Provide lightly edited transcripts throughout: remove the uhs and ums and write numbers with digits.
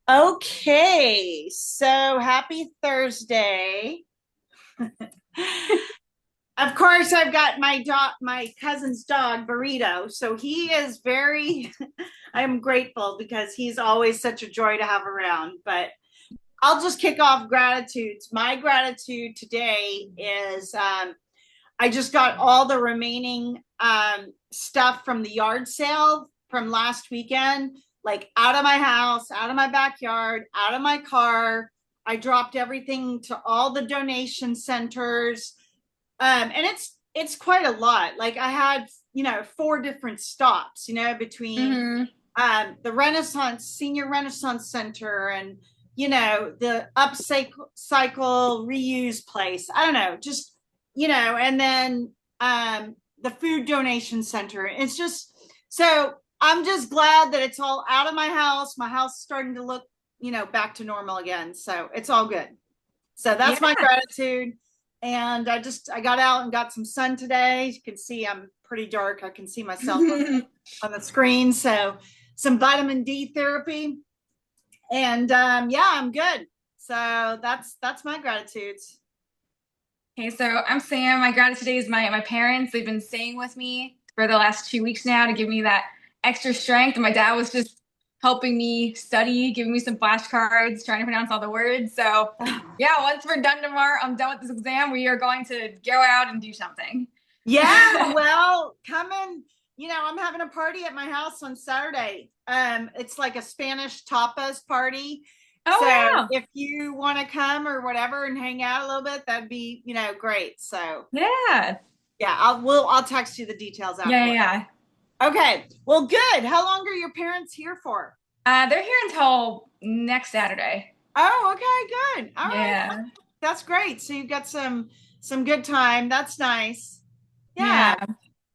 Okay, so happy Thursday. Of course, I've got my cousin's dog, Burrito. So he is very, I'm grateful because he's always such a joy to have around. But I'll just kick off gratitudes. My gratitude today is I just got all the remaining stuff from the yard sale from last weekend, like out of my house, out of my backyard, out of my car. I dropped everything to all the donation centers, and it's quite a lot. Like I had, four different stops, between Hmm. the Renaissance Senior Renaissance Center and the upcycle cycle reuse place. I don't know, just and then the food donation center. It's just so I'm just glad that it's all out of my house. My house is starting to look, back to normal again. So it's all good. So Yeah. that's my gratitude. And I got out and got some sun today. You can see I'm pretty dark. I can see myself on the screen. So some vitamin D therapy. And yeah, I'm good. So that's my gratitudes. Okay, so I'm Sam. My gratitude today is my parents. They've been staying with me for the last 2 weeks now to give me that extra strength. And my dad was just helping me study, giving me some flashcards, trying to pronounce all the words. So yeah, once we're done tomorrow, I'm done with this exam. We are going to go out and do something. Yeah, well, come in. I'm having a party at my house on Saturday. It's like a Spanish tapas party. Oh So wow. if you want to come or whatever and hang out a little bit, that'd be, great. So Yeah. yeah, I'll text you the details Yeah, yeah, afterward. yeah. Okay. Well, good. How long are your parents here for? They're here until next Saturday. Oh, okay, good. All right. Yeah. That's great. So you got some good time. That's nice. Yeah. Yeah.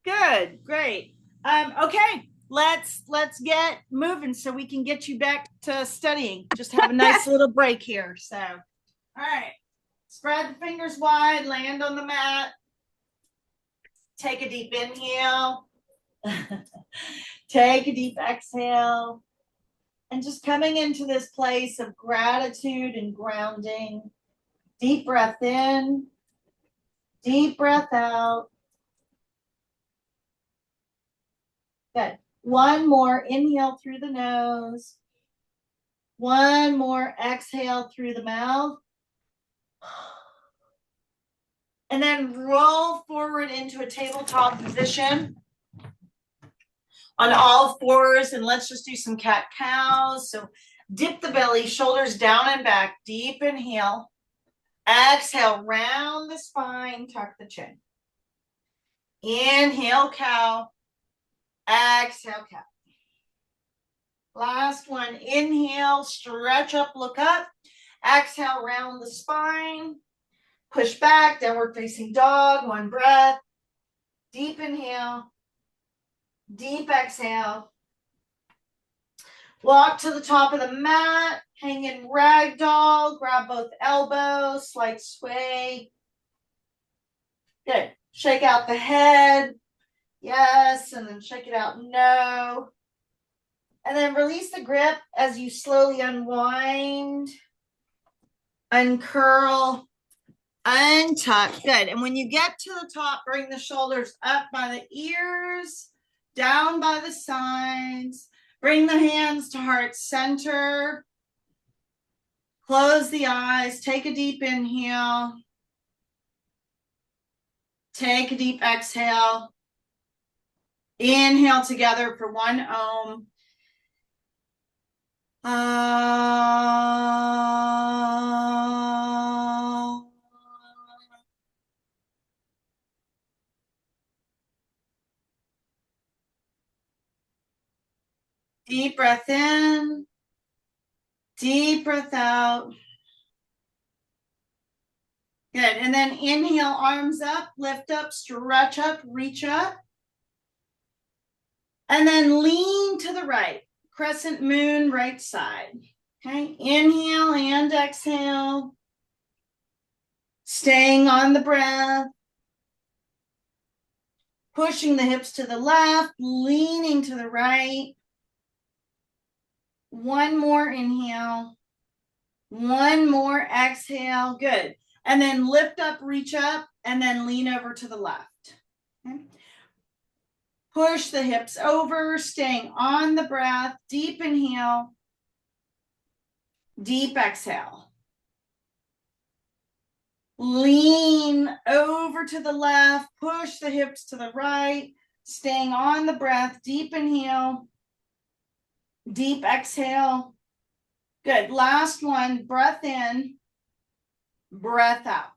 Good, great. Okay, let's get moving so we can get you back to studying. Just have a nice little break here. So, all right, spread the fingers wide, land on the mat, take a deep inhale, take a deep exhale, and just coming into this place of gratitude and grounding. Deep breath in, deep breath out. Good. One more inhale through the nose. One more exhale through the mouth. And then roll forward into a tabletop position on all fours. And let's just do some cat cows. So dip the belly, shoulders down and back. Deep inhale. Exhale, round the spine, tuck the chin. Inhale, cow. Exhale, cow. Last one. Inhale, stretch up, look up. Exhale, round the spine. Push back, downward facing dog. One breath. Deep inhale. Deep exhale. Walk to the top of the mat. Hang in ragdoll. Grab both elbows. Slight sway. Good. Shake out the head. Yes. And then shake it out. No. And then release the grip as you slowly unwind, uncurl, untuck. Good. And when you get to the top, bring the shoulders up by the ears, down by the sides. Bring the hands to heart center. Close the eyes. Take a deep inhale. Take a deep exhale. Inhale together for one Om. Deep breath in. Deep breath out. Good. And then inhale, arms up, lift up, stretch up, reach up. And then lean to the right. Crescent moon, right side. Okay. Inhale and exhale. Staying on the breath. Pushing the hips to the left, leaning to the right. One more inhale. One more exhale. Good. And then lift up, reach up, and then lean over to the left. Okay. Push the hips over, staying on the breath. Deep inhale. Deep exhale. Lean over to the left. Push the hips to the right. Staying on the breath. Deep inhale. Deep exhale. Good. Last one. Breath in. Breath out.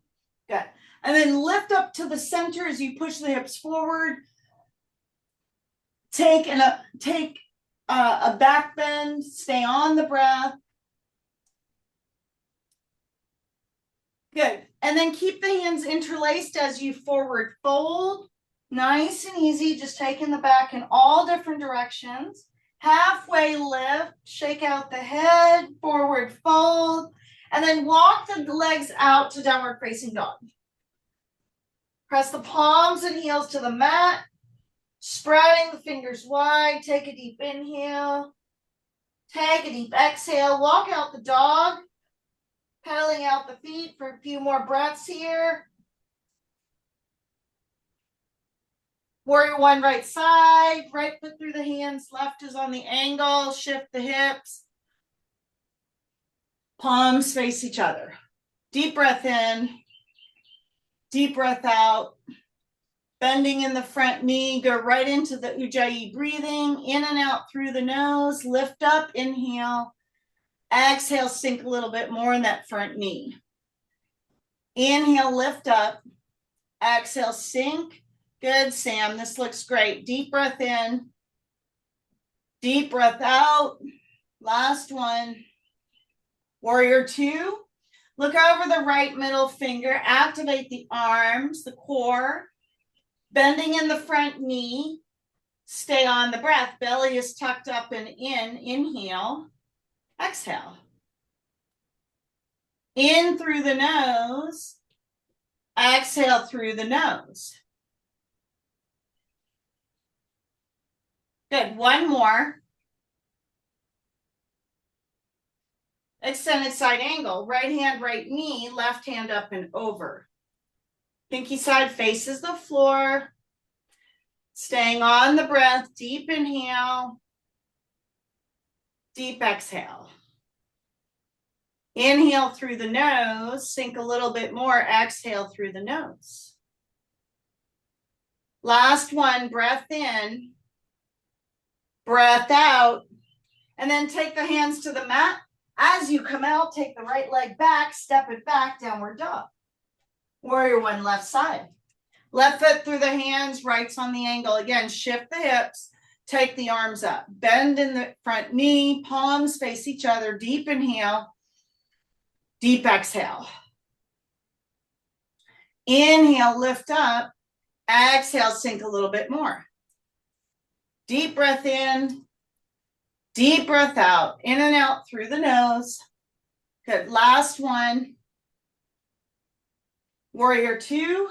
Good. And then lift up to the center as you push the hips forward. Take a back bend. Stay on the breath. Good. And then keep the hands interlaced as you forward fold. Nice and easy. Just taking the back in all different directions. Halfway lift. Shake out the head. Forward fold. And then walk the legs out to downward facing dog. Press the palms and heels to the mat. Spreading the fingers wide. Take a deep inhale. Take a deep exhale. Walk out the dog. Pedaling out the feet for a few more breaths here. Warrior one, right side. Right foot through the hands. Left is on the angle. Shift the hips. Palms face each other. Deep breath in. Deep breath out. Bending in the front knee. Go right into the Ujjayi breathing. In and out through the nose. Lift up. Inhale. Exhale. Sink a little bit more in that front knee. Inhale. Lift up. Exhale. Sink. Good, Sam. This looks great. Deep breath in. Deep breath out. Last one. Warrior two. Look over the right middle finger. Activate the arms, the core. Bending in the front knee. Stay on the breath. Belly is tucked up and in. Inhale. Exhale. In through the nose. Exhale through the nose. Good. One more. Extended side angle. Right hand, right knee. Left hand up and over. Pinky side faces the floor. Staying on the breath. Deep inhale. Deep exhale. Inhale through the nose. Sink a little bit more. Exhale through the nose. Last one. Breath in. Breath out. And then take the hands to the mat. As you come out, take the right leg back. Step it back. Downward dog. Warrior one, left side. Left foot through the hands. Right's on the angle. Again, shift the hips. Take the arms up. Bend in the front knee. Palms face each other. Deep inhale. Deep exhale. Inhale, lift up. Exhale, sink a little bit more. Deep breath in. Deep breath out. In and out through the nose. Good. Last one. Warrior two.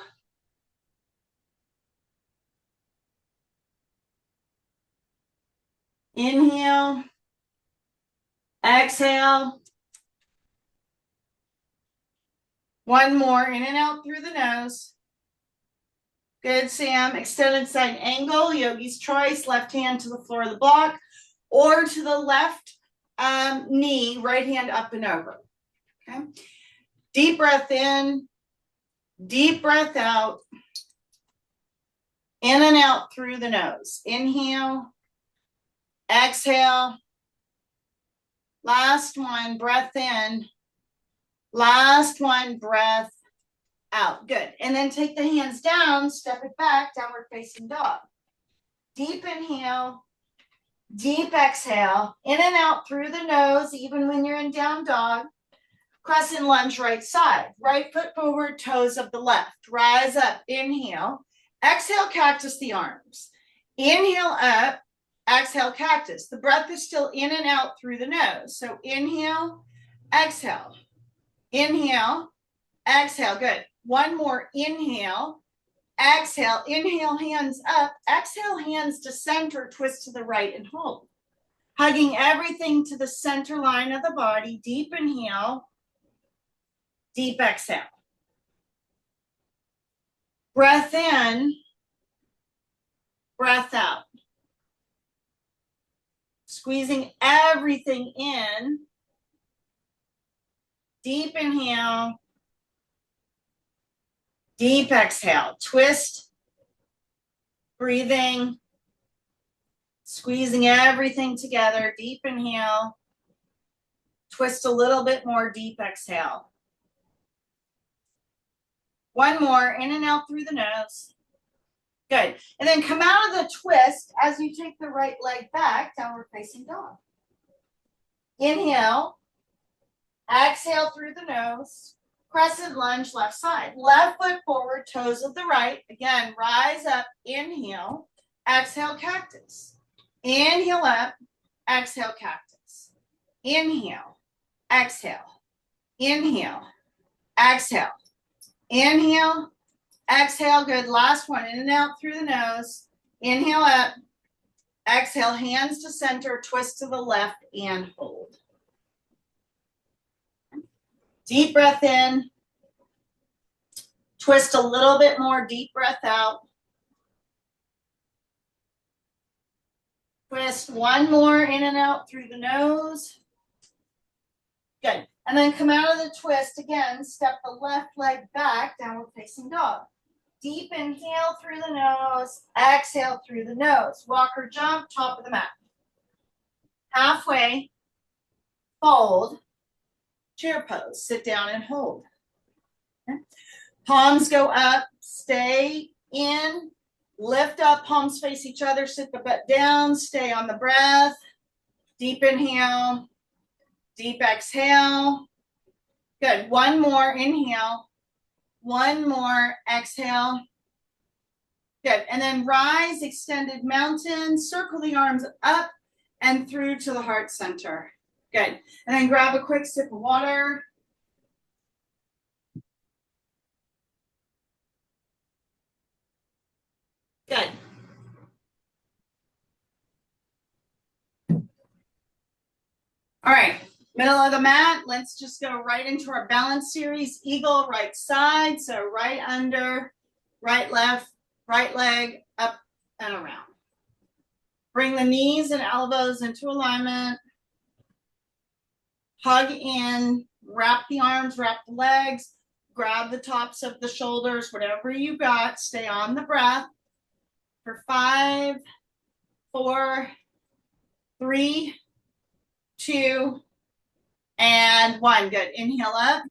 Inhale. Exhale. One more. In and out through the nose. Good, Sam. Extended side angle. Yogi's choice. Left hand to the floor of the block or to the left knee. Right hand up and over. Okay. Deep breath in. Deep breath out. In and out through the nose. Inhale. Exhale. Last one. Breath in. Last one. Breath out. Good. And then take the hands down. Step it back. Downward facing dog. Deep inhale. Deep exhale. In and out through the nose, even when you're in down dog. Crescent lunge right side. Right foot forward, toes of the left. Rise up. Inhale. Exhale, cactus the arms. Inhale up. Exhale, cactus. The breath is still in and out through the nose. So inhale, exhale. Inhale, exhale. Good. One more. Inhale, exhale. Inhale, hands up. Exhale, hands to center. Twist to the right and hold. Hugging everything to the center line of the body. Deep inhale, deep exhale. Breath in, breath out. Squeezing everything in. Deep inhale, deep exhale. Twist, breathing, squeezing everything together. Deep inhale, twist a little bit more, deep exhale. One more, in and out through the nose. Good. And then come out of the twist as you take the right leg back, downward facing dog. Inhale, exhale through the nose, crescent lunge, left side. Left foot forward, toes of the right. Again, rise up, inhale, exhale, cactus. Inhale up, exhale, cactus. Inhale, exhale, inhale, exhale. Inhale, exhale, good. Last one, in and out through the nose. Inhale up, exhale, hands to center, twist to the left and hold. Deep breath in, twist a little bit more, deep breath out. Twist one more, in and out through the nose. Good. And then come out of the twist again, step the left leg back, downward facing dog. Deep inhale through the nose, exhale through the nose. Walk or jump, top of the mat. Halfway, fold, chair pose, sit down and hold. Okay. Palms go up, stay in, lift up, palms face each other, sit the butt down, stay on the breath. Deep inhale, deep exhale. Good. One more inhale. One more exhale. Good. And then rise, extended mountain, circle the arms up and through to the heart center. Good. And then grab a quick sip of water. Good. All right. Middle of the mat, let's just go right into our balance series. Eagle, right side. So right under, right left, right leg, up and around. Bring the knees and elbows into alignment. Hug in, wrap the arms, wrap the legs, grab the tops of the shoulders, whatever you got. Stay on the breath for 5, 4, 3, 2, and 1. Good. Inhale up.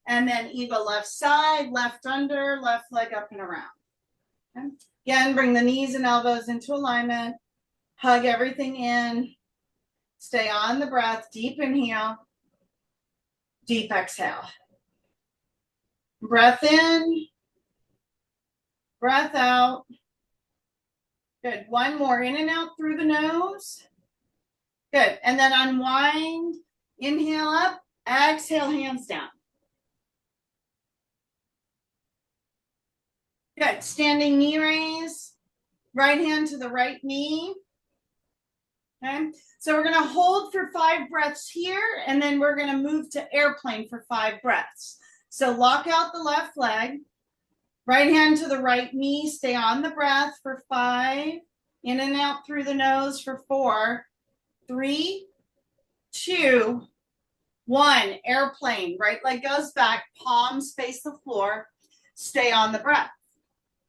And then eagle left side, left under, left leg up and around. Okay. Again, bring the knees and elbows into alignment. Hug everything in. Stay on the breath. Deep inhale. Deep exhale. Breath in. Breath out. Good. One more. In and out through the nose. Good. And then unwind. Inhale up, exhale, hands down. Good. Standing knee raise. Right hand to the right knee. Okay. So we're going to hold for 5 breaths here, and then we're going to move to airplane for 5 breaths. So lock out the left leg. Right hand to the right knee. Stay on the breath for 5. In and out through the nose for 4, 3, 2, 1. Airplane. Right leg goes back. Palms face the floor. Stay on the breath.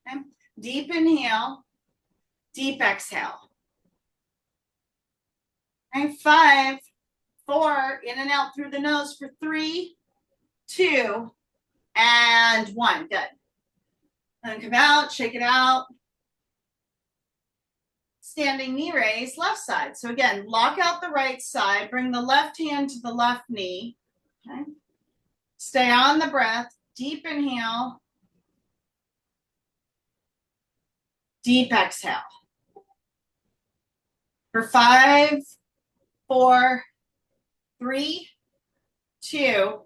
Okay. Deep inhale. Deep exhale. Okay. 5, 4. In and out through the nose for 3, 2, and 1. Good. And come out. Shake it out. Standing knee raise, left side. So again, lock out the right side, bring the left hand to the left knee. Okay. Stay on the breath, deep inhale, deep exhale. For 5, 4, 3, 2,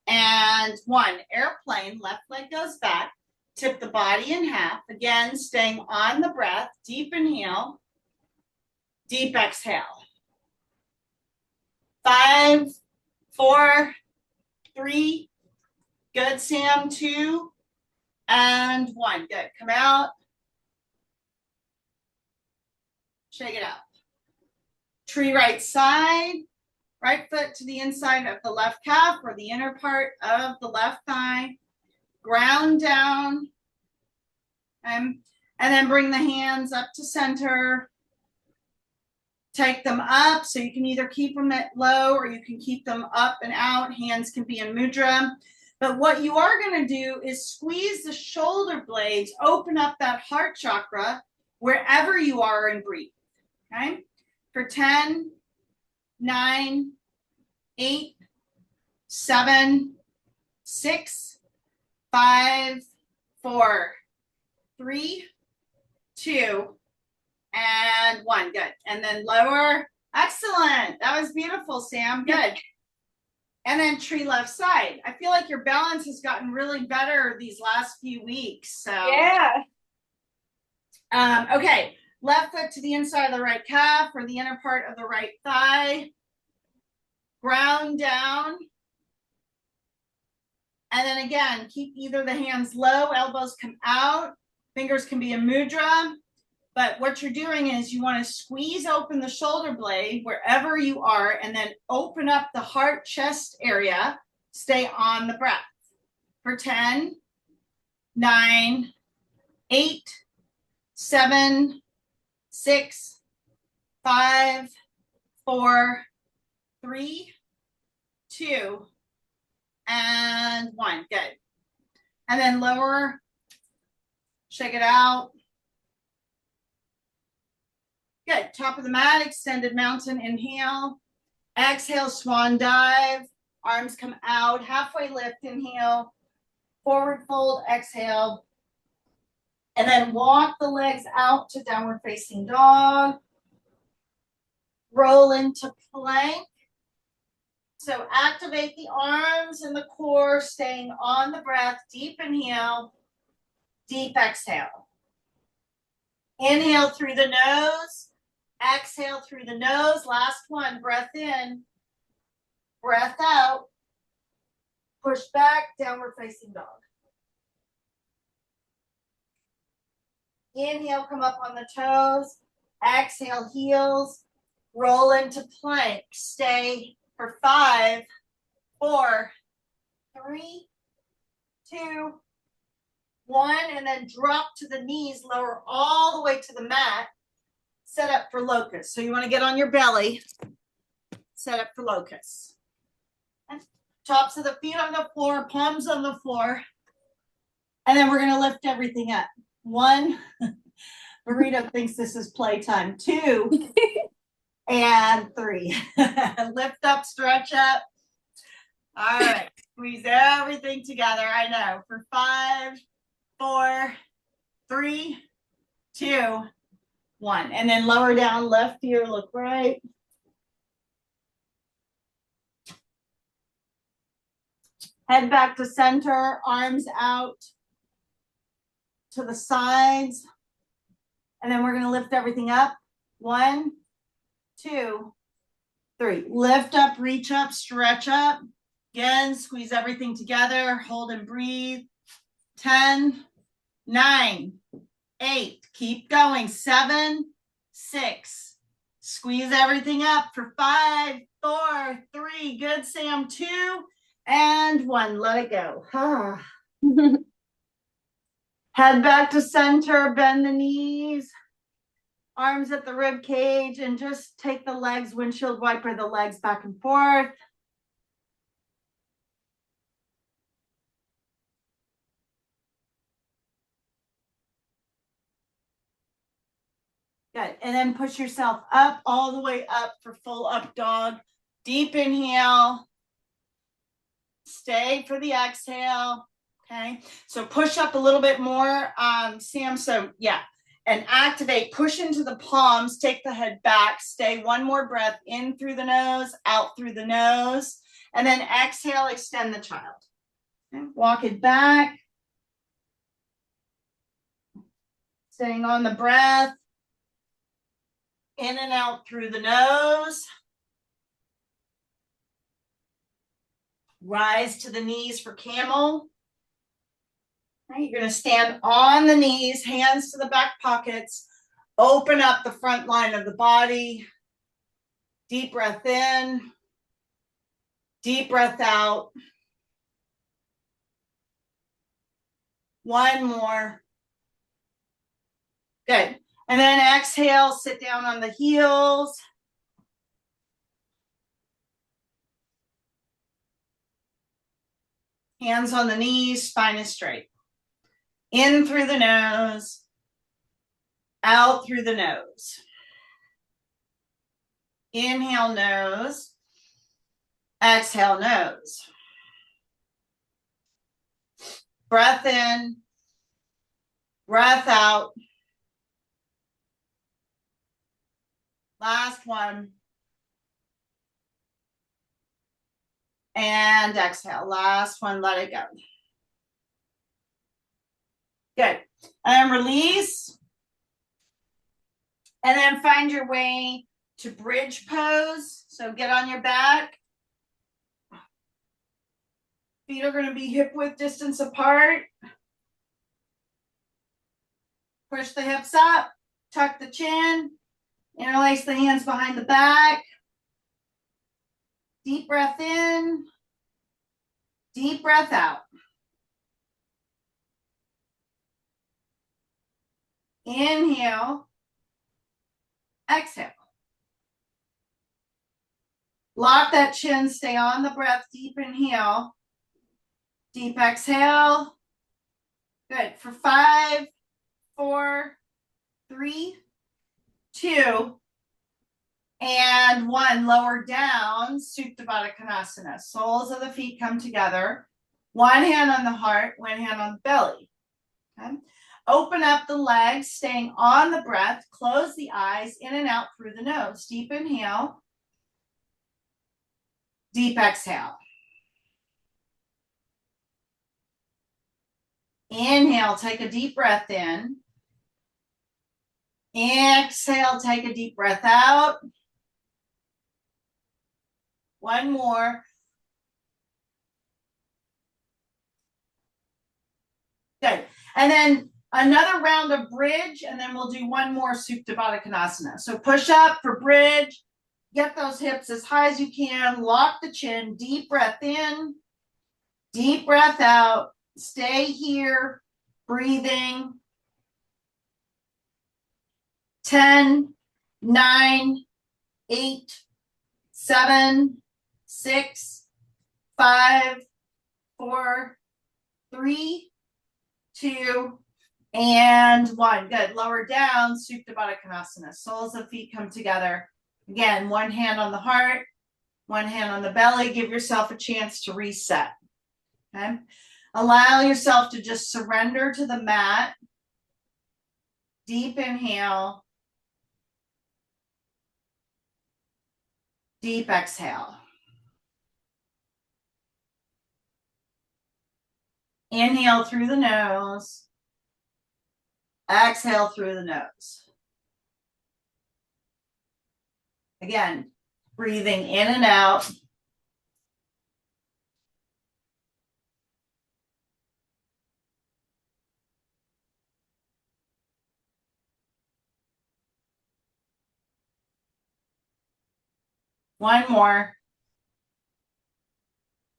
and 1. Airplane, left leg goes back. Tip the body in half. Again, staying on the breath. Deep inhale. Deep exhale. 5, 4, 3. Good, Sam. 2 and 1. Good. Come out. Shake it out. Tree right side. Right foot to the inside of the left calf or the inner part of the left thigh. Ground down. And then bring the hands up to center. Take them up, so you can either keep them at low or you can keep them up and out. Hands can be in mudra. But what you are going to do is squeeze the shoulder blades, open up that heart chakra wherever you are, and breathe. Okay? For 10, 9, 8, 7, 6, 5, 4, 3, 2, and 1. Good. And then lower. Excellent. That was beautiful, Sam. Good. And then tree left side. I feel like your balance has gotten really better these last few weeks. So Yeah. Okay. Left foot to the inside of the right calf or the inner part of the right thigh. Ground down. And then again, keep either the hands low, elbows come out, fingers can be in mudra. But what you're doing is you want to squeeze open the shoulder blade wherever you are and then open up the heart chest area. Stay on the breath for 10, 9, 8, 7, 6, 5, 4, 3, 2, and 1. Good. And then lower, shake it out. Good. Top of the mat, extended mountain, inhale. Exhale, swan dive. Arms come out, halfway lift, inhale. Forward fold, exhale. And then walk the legs out to downward facing dog. Roll into plank. So activate the arms and the core, staying on the breath. Deep inhale, deep exhale. Inhale through the nose, exhale through the nose. Last one, breath in, breath out. Push back, downward facing dog. Inhale, come up on the toes. Exhale, heels. Roll into plank. Stay for 5, 4, 3, 2, 1. And then drop to the knees. Lower all the way to the mat. Set up for locust. So you want to get on your belly. Set up for locust. And tops of the feet on the floor. Palms on the floor. And then we're going to lift everything up. 1. Burrito thinks this is playtime. 2 and 3. Lift up, stretch up. All right. Squeeze everything together. I know. For 5, 4, 3, 2, 1. And then lower down, left ear, look right. Head back to center, arms out to the sides. And then we're going to lift everything up. 1, 2, 3. Lift up, reach up, stretch up. Again, squeeze everything together. Hold and breathe. 10, 9, 8. Keep going. 7, 6. Squeeze everything up for 5, 4, 3. Good, Sam. 2 and 1. Let it go. Head back to center, bend the knees, arms at the rib cage, and just take the legs, windshield wiper the legs back and forth. Good. And then push yourself up, all the way up for full up dog. Deep inhale. Stay for the exhale. Okay, so push up a little bit more, Sam. So yeah, and activate, push into the palms, take the head back, stay one more breath in through the nose, out through the nose, and then exhale, extend the child. Okay. Walk it back. Staying on the breath. In and out through the nose. Rise to the knees for camel. Right, you're going to stand on the knees, hands to the back pockets. Open up the front line of the body. Deep breath in. Deep breath out. One more. Good. And then exhale, sit down on the heels. Hands on the knees, spine is straight. In through the nose, out through the nose. Inhale, nose. Exhale, nose. Breath in, breath out. Last one. And exhale. Last one, let it go. Good. And release. And then find your way to bridge pose. So get on your back. Feet are going to be hip width distance apart. Push the hips up. Tuck the chin. Interlace the hands behind the back. Deep breath in. Deep breath out. Inhale. Exhale. Lock that chin. Stay on the breath. Deep inhale. Deep exhale. Good. For 5, 4, 3, 2, and 1. Lower down. Supta Baddha Konasana. Soles of the feet come together. One hand on the heart, one hand on the belly. Okay. Open up the legs, staying on the breath. Close the eyes, in and out through the nose. Deep inhale. Deep exhale. Inhale, take a deep breath in. Exhale, take a deep breath out. One more. Good. And then another round of bridge, and then we'll do one more Supta Baddha Konasana. So push up for bridge. Get those hips as high as you can. Lock the chin. Deep breath in. Deep breath out. Stay here. Breathing. 10, 9, 8, 7, 6, 5, 4, 3, 2, and 1. Good. Lower down. Supta Baddha Konasana. Soles of feet come together. Again, one hand on the heart, one hand on the belly. Give yourself a chance to reset. Okay. Allow yourself to just surrender to the mat. Deep inhale. Deep exhale. Inhale through the nose. Exhale through the nose. Again, breathing in and out. One more.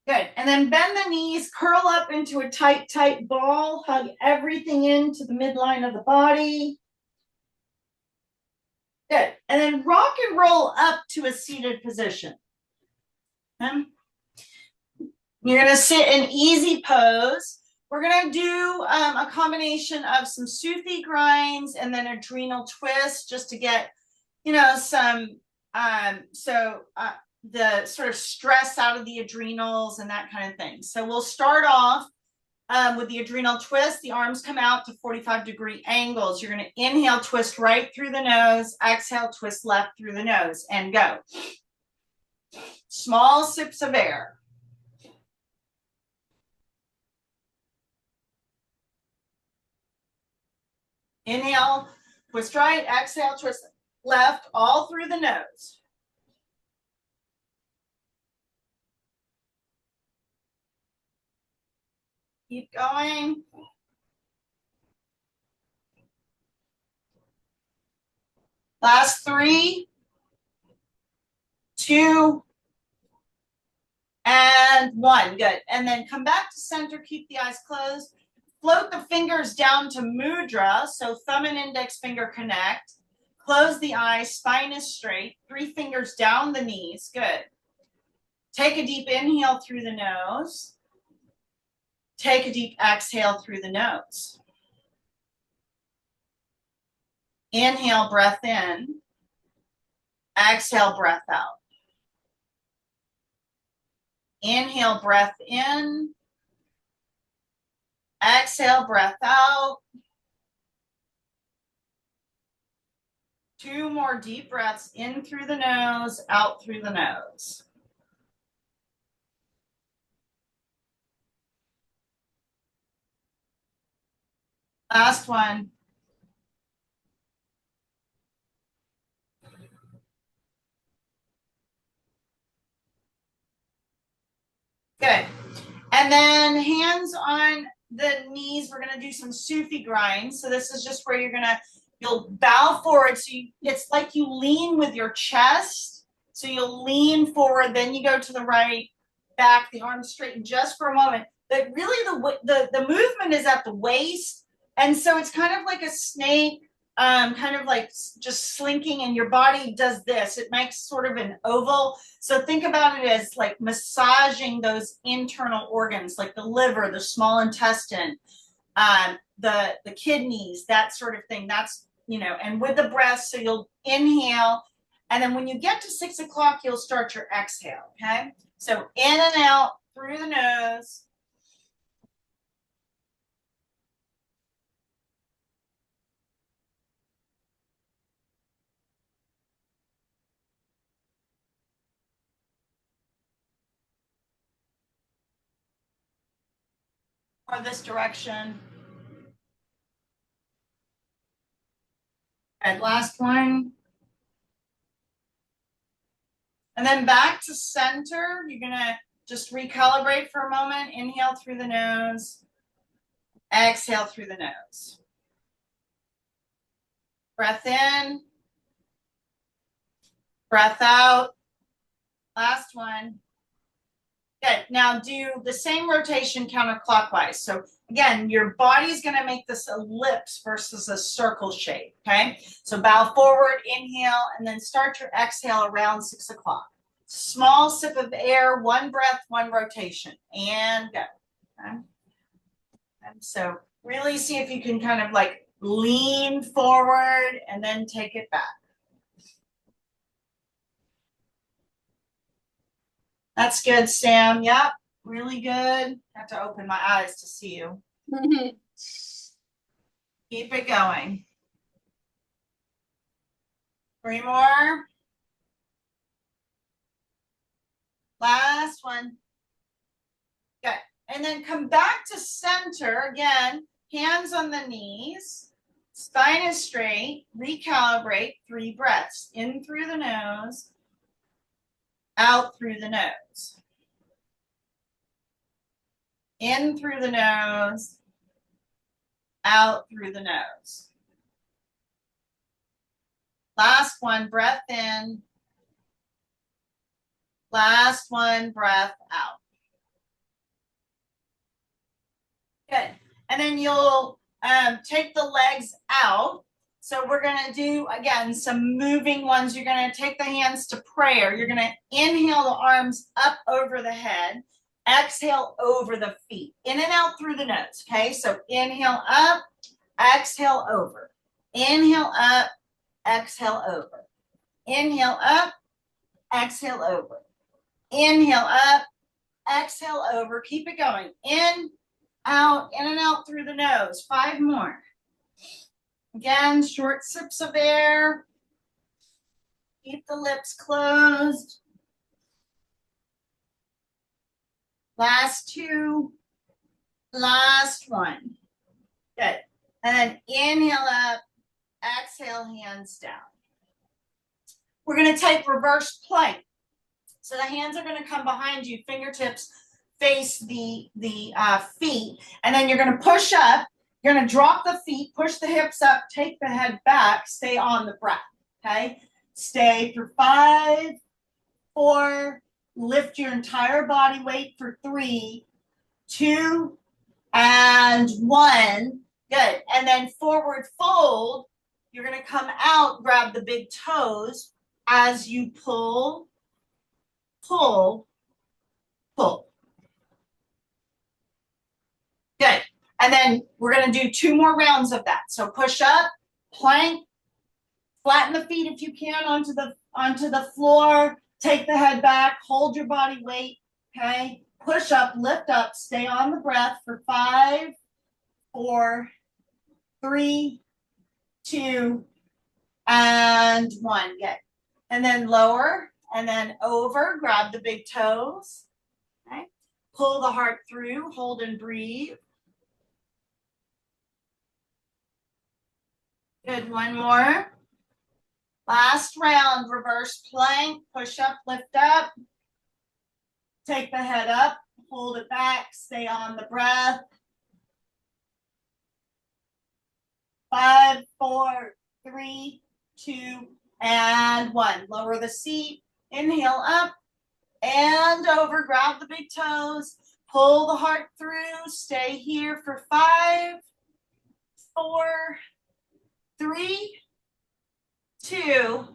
Good. And then bend the knees, curl up into a tight, tight ball. Hug everything into the midline of the body. Good. And then rock and roll up to a seated position. Okay. You're going to sit in easy pose. We're going to do a combination of some Suthi grinds and then adrenal twist just to get, some, the sort of stress out of the adrenals and that kind of thing. So we'll start off with the adrenal twist. The arms come out to 45-degree angles. You're going to inhale, twist right through the nose. Exhale, twist left through the nose, and go. Small sips of air. Inhale, twist right. Exhale, twist left, all through the nose. Keep going. Last 3, 2, and 1. Good. And then come back to center. Keep the eyes closed. Float the fingers down to mudra. So thumb and index finger connect. Close the eyes. Spine is straight. 3 fingers down the knees. Good. Take a deep inhale through the nose. Take a deep exhale through the nose. Inhale, breath in. Exhale, breath out. Inhale, breath in. Exhale, breath out. 2 more deep breaths in through the nose, out through the nose. Last one. Good. And then hands on the knees. We're going to do some Sufi grinds. So this is just where you'll bow forward. So it's like you lean with your chest. So you'll lean forward, then you go to the right, back, the arms straighten just for a moment. But really the movement is at the waist. And so it's kind of like a snake, kind of like just slinking, and your body does this. It makes sort of an oval. So think about it as like massaging those internal organs, like the liver, the small intestine, the kidneys, that sort of thing. That's, and with the breath, so you'll inhale. And then when you get to 6 o'clock, you'll start your exhale, okay? So in and out through the nose. Or this direction. And last one. And then back to center. You're going to just recalibrate for a moment. Inhale through the nose. Exhale through the nose. Breath in. Breath out. Last one. Good. Now do the same rotation counterclockwise. So again, your body's going to make this ellipse versus a circle shape. Okay. So bow forward, inhale, and then start your exhale around 6 o'clock. Small sip of air, 1 breath, 1 rotation, and go. Okay. And so really see if you can kind of like lean forward and then take it back. That's good, Sam. Yep, really good. Have to open my eyes to see you. Keep it going. 3 more. Last one. Good. And then come back to center. Again, hands on the knees. Spine is straight. Recalibrate. 3 breaths. In through the nose. Out through the nose. In through the nose. Out through the nose. Last one, breath in. Last one, breath out. Good. And then you'll take the legs out. So we're going to do, again, some moving ones. You're going to take the hands to prayer. You're going to inhale the arms up over the head. Exhale over the feet. In and out through the nose, okay? So inhale up, exhale over. Inhale up, exhale over. Inhale up, exhale over. Inhale up, exhale over. Keep it going. In, out, in and out through the nose. 5 more. Again, short sips of air. Keep the lips closed. Last 2. Last 1. Good. And then inhale up, exhale, hands down. We're going to take reverse plank. So the hands are going to come behind you, fingertips face the feet, and then you're going to push up. You're going to drop the feet, push the hips up, take the head back, stay on the breath. Okay, stay for 5, 4, lift your entire body weight for 3, 2, and 1. Good. And then forward fold. You're going to come out, grab the big toes as you pull, pull, pull. Good. And then we're going to do 2 more rounds of that. So push up, plank, flatten the feet if you can onto the floor, take the head back, hold your body weight, okay? Push up, lift up, stay on the breath for 5, 4, 3, 2, and 1. Good. And then lower, and then over, grab the big toes, okay? Pull the heart through, hold and breathe. Good, 1 more. Last round, reverse plank, push up, lift up. Take the head up, hold it back, stay on the breath. 5, 4, 3, 2, and 1. Lower the seat, inhale up and over, grab the big toes, pull the heart through, stay here for 5, 4, 3, 2,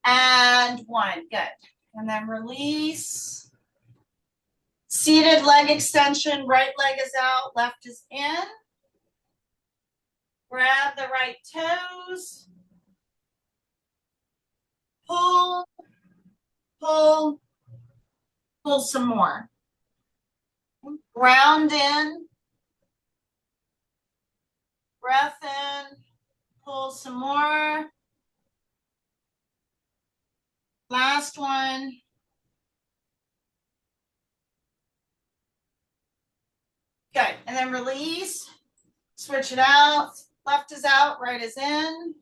and 1. Good. And then release. Seated leg extension, right leg is out, left is in. Grab the right toes. Pull, pull, pull some more. Ground in. Breath in. Pull some more. Last one. Good. And then release. Switch it out. Left is out, right is in.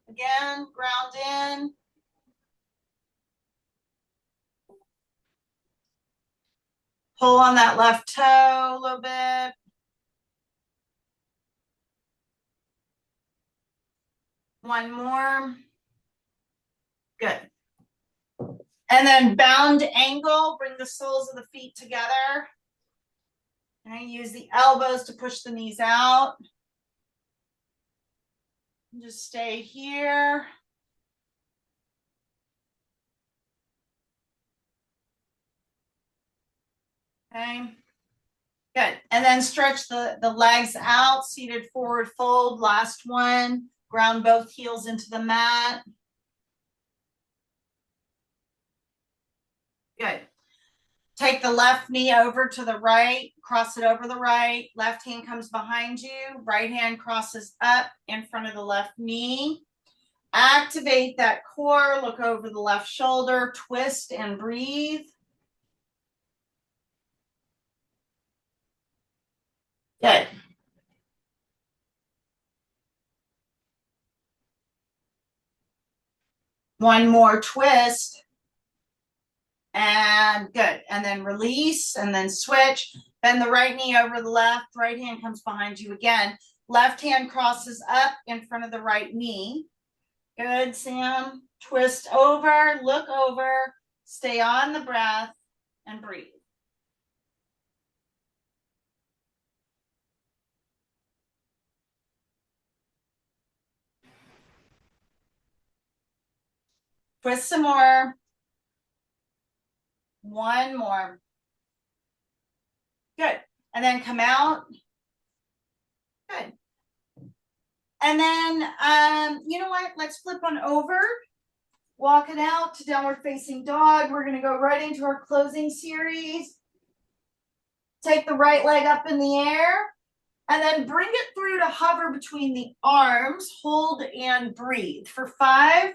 Again, ground in. Pull on that left toe a little bit. One more. Good. And then bound angle, bring the soles of the feet together. And use the elbows to push the knees out. Just stay here. Okay. Good. And then stretch the legs out, seated forward fold. Last one. Ground both heels into the mat. Good. Take the left knee over to the right, cross it over the right. Left hand comes behind you. Right hand crosses up in front of the left knee. Activate that core. Look over the left shoulder. Twist and breathe. Good. One more twist. And good. And then release and then switch. Bend the right knee over the left. Right hand comes behind you again. Left hand crosses up in front of the right knee. Good, Sam. Twist over, look over, stay on the breath, and breathe. Twist some more. One more. Good. And then come out. Good. And then, you know what? Let's flip on over. Walk it out to downward facing dog. We're going to go right into our closing series. Take the right leg up in the air. And then bring it through to hover between the arms. Hold and breathe for 5,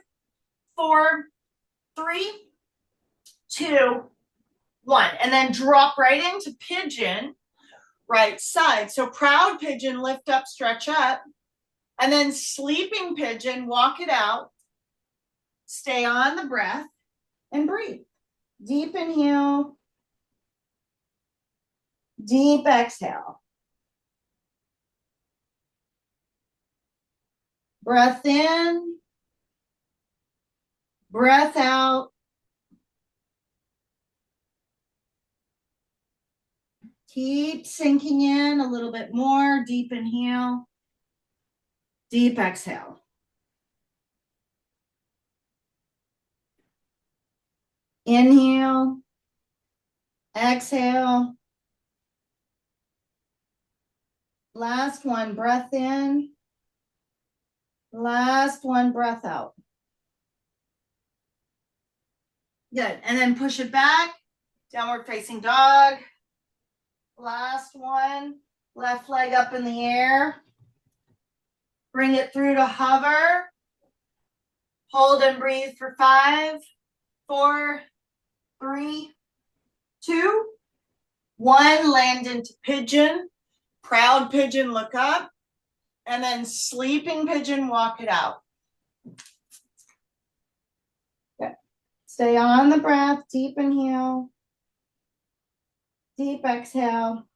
4, 3, 2, 1. And then drop right into pigeon, right side. So proud pigeon, lift up, stretch up. And then sleeping pigeon, walk it out. Stay on the breath and breathe. Deep inhale. Deep exhale. Breath in, breath out. Keep sinking in a little bit more. Deep inhale, deep exhale. Inhale, exhale. Last one, breath in. Last one, breath out. Good. And then push it back. Downward facing dog. Last one. Left leg up in the air. Bring it through to hover. Hold and breathe for 5, 4, 3, 2, 1. Land into pigeon. Proud pigeon, look up. And then sleeping pigeon, walk it out. Good. Stay on the breath. Deep inhale. Deep exhale.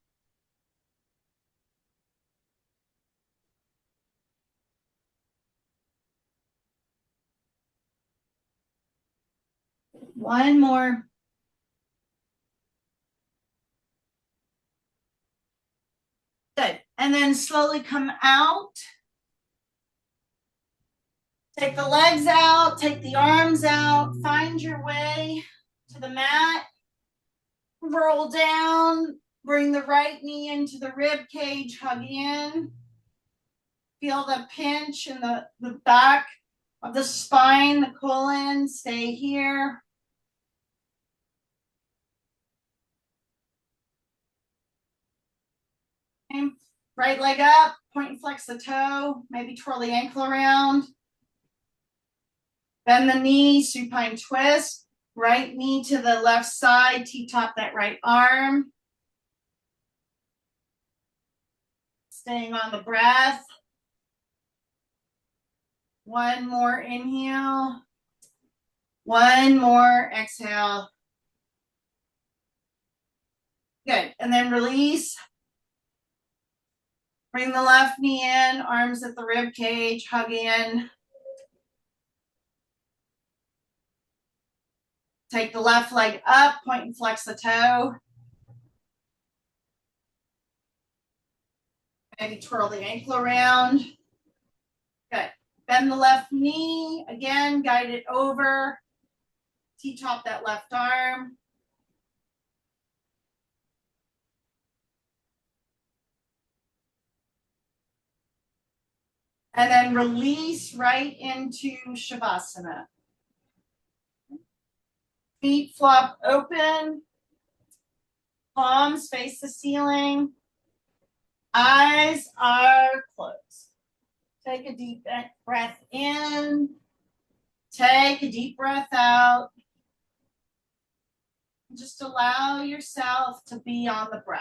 One more. Good. And then slowly come out. Take the legs out, take the arms out, find your way to the mat. Roll down, bring the right knee into the rib cage, hug in. Feel the pinch in the back of the spine, the colon. Stay here. Okay. Right leg up, point and flex the toe, maybe twirl the ankle around. Bend the knee, supine twist. Right knee to the left side, T-top that right arm. Staying on the breath. One more inhale. One more exhale. Good. And then release. Bring the left knee in, arms at the rib cage, hug in. Take the left leg up, point and flex the toe. Maybe twirl the ankle around. Good. Bend the left knee. Again, guide it over. T-top that left arm. And then release right into Shavasana. Feet flop open. Palms face the ceiling. Eyes are closed. Take a deep breath in. Take a deep breath out. Just allow yourself to be on the breath.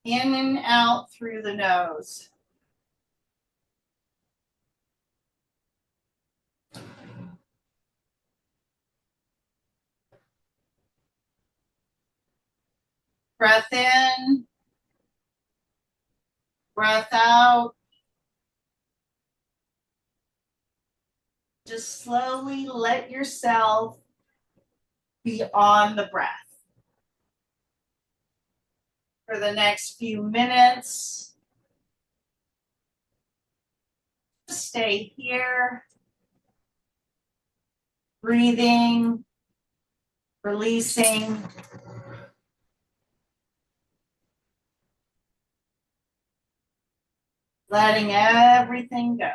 In and out through the nose. Breath in. Breath out. Just slowly let yourself be on the breath. For the next few minutes, stay here, breathing, releasing. Letting everything go.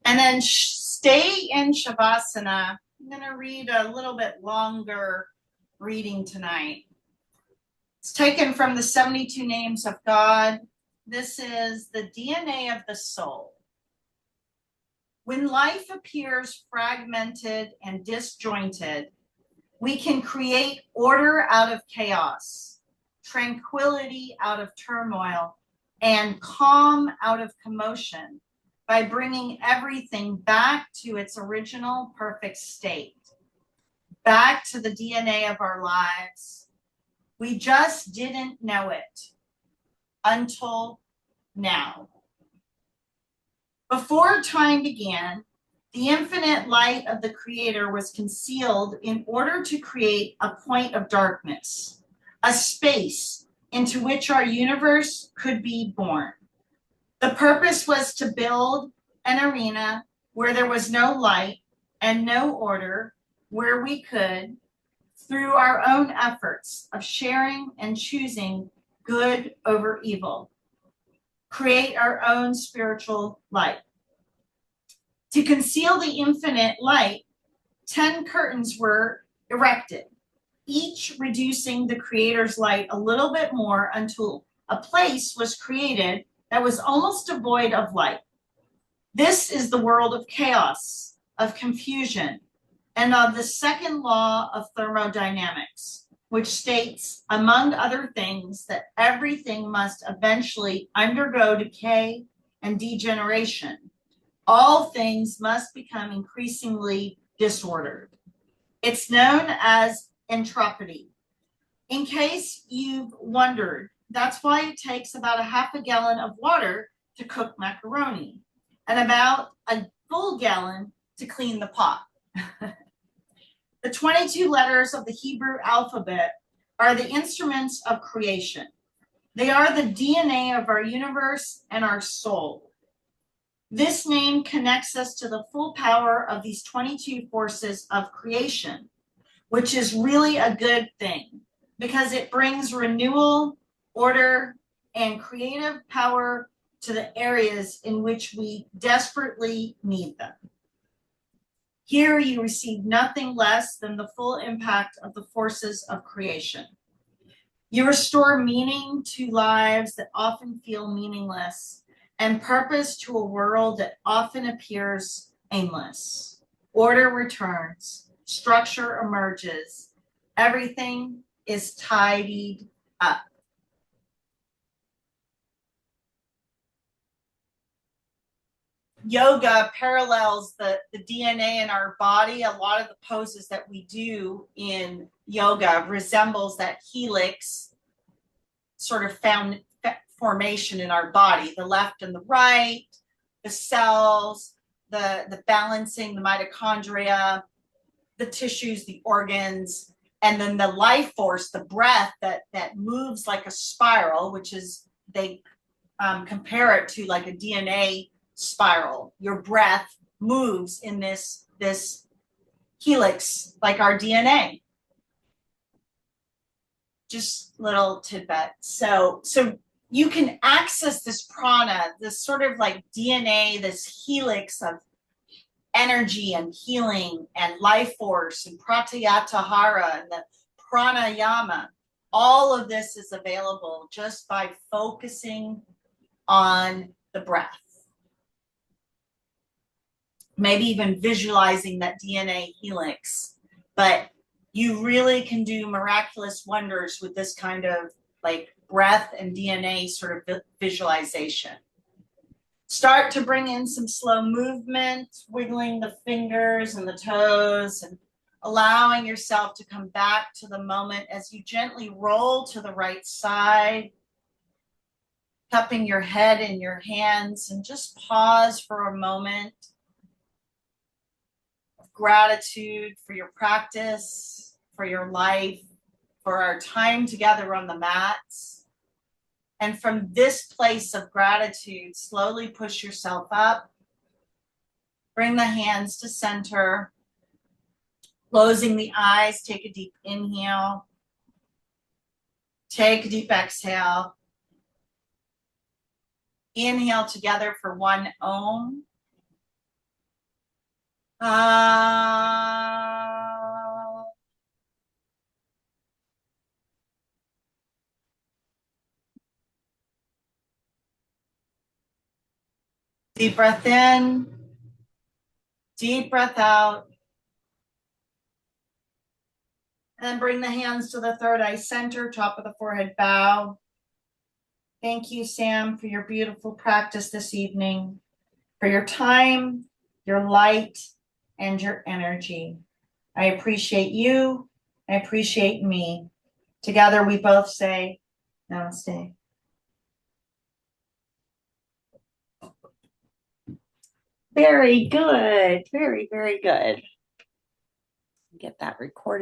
And then stay in Shavasana. I'm going to read a little bit longer reading tonight. It's taken from the 72 Names of God. This is the DNA of the soul. When life appears fragmented and disjointed, we can create order out of chaos, tranquility out of turmoil, and calm out of commotion by bringing everything back to its original perfect state, back to the DNA of our lives. We just didn't know it until now. Before time began, the infinite light of the Creator was concealed in order to create a point of darkness, a space into which our universe could be born. The purpose was to build an arena where there was no light and no order, where we could, through our own efforts of sharing and choosing good over evil, create our own spiritual light. To conceal the infinite light, 10 curtains were erected, each reducing the Creator's light a little bit more until a place was created that was almost devoid of light. This is the world of chaos, of confusion, and of the second law of thermodynamics, which states, among other things, that everything must eventually undergo decay and degeneration. All things must become increasingly disordered. It's known as entropy. In case you've wondered, that's why it takes about a half a gallon of water to cook macaroni and about a full gallon to clean the pot. The 22 letters of the Hebrew alphabet are the instruments of creation. They are the DNA of our universe and our soul. This name connects us to the full power of these 22 forces of creation, which is really a good thing because it brings renewal, order, and creative power to the areas in which we desperately need them. Here you receive nothing less than the full impact of the forces of creation. You restore meaning to lives that often feel meaningless and purpose to a world that often appears aimless. Order returns, structure emerges, everything is tidied up. Yoga parallels the DNA in our body. A lot of the poses that we do in yoga resembles that helix sort of formation in our body, the left and the right, the cells, the balancing, the mitochondria, the tissues, the organs, and then the life force, the breath that moves like a spiral, which is, they compare it to like a DNA spiral. Your breath moves in this helix like our DNA. Just little tidbit. So you can access this prana, this sort of like DNA, this helix of energy and healing and life force and pratyahara and the pranayama. All of this is available just by focusing on the breath. Maybe even visualizing that DNA helix, but you really can do miraculous wonders with this kind of like breath and DNA sort of visualization. Start to bring in some slow movement, wiggling the fingers and the toes and allowing yourself to come back to the moment as you gently roll to the right side, cupping your head in your hands, and just pause for a moment. Gratitude for your practice, for your life, for our time together on the mats. And from this place of gratitude, slowly push yourself up. Bring the hands to center. Closing the eyes, take a deep inhale. Take a deep exhale. Inhale together for one Om. Ah. Deep breath in, deep breath out. And then bring the hands to the third eye center, top of the forehead, bow. Thank you, Sam, for your beautiful practice this evening, for your time, your light, and your energy. I appreciate you. I appreciate me. Together, we both say, Namaste. Very good. Very, very good. Get that recording.